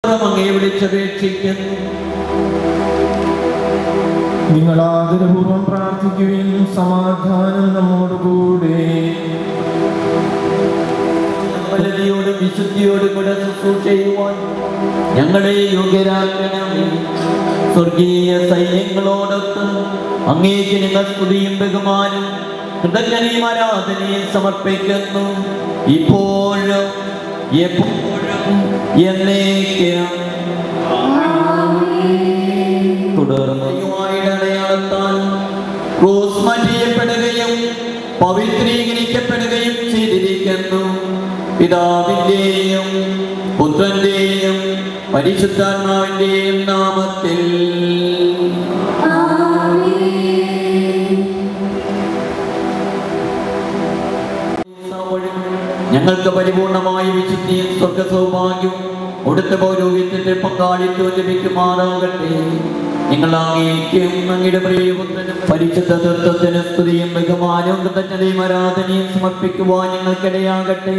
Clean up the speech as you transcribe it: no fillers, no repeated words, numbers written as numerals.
അങ്ങയെ വിളിച്ചപേക്ഷിക്കുന്നു. നിങ്ങൾ ആദരപൂർവം പ്രാർത്ഥിക്കുകയും സമാധാനം നമ്മോടുകൂടെ. വലതിയോടും വിശുദ്ധിയോടും കൂടെ ശുശ്രൂഷ ചെയ്യുവാൻ ഞങ്ങളെ യോഗ്യരാക്കണമേ. സ്വർഗീയ സൈന്യങ്ങളോടൊത്ത് അങ്ങേക്ക് ഞങ്ങൾ സ്തുതിയും ബഹുമാനവും കൃതജ്ഞതയും ആരാധനയും സമർപ്പിക്കുന്നു, ഇപ്പോഴും എപ്പോഴും എന്നേക്കും. തുടർന്ന് അടയാളത്താൽ ക്രൂസ് മാറ്റിയപ്പെടുകയും പവിത്രീകരിക്കപ്പെടുകയും ചെയ്തിരിക്കുന്നു. പിതാവിന്റെയും പുത്രന്റെയും പരിശുദ്ധാത്മാവിന്റെയും നാമത്തിൽ ഞങ്ങൾക്ക് പരിപൂർണമായ വിശുദ്ധിയും സ്വർഗ സൗഭാഗ്യവും അവിടുത്തെ പൗരോഹിത്യത്തിന്റെ പങ്കാളിത്തവും ലഭിക്കുമാറാകട്ടെ. നിങ്ങൾ അങ്ങേക്കും അങ്ങയുടെ പ്രിയപുത്രനും പരിശുദ്ധ തത്വത്തിന് സ്തുതിയും ബഹുമാനവും കൃതജ്ഞതയും ആരാധനയും സമർപ്പിക്കുവാൻ ഞങ്ങൾക്കിടയാകട്ടെ.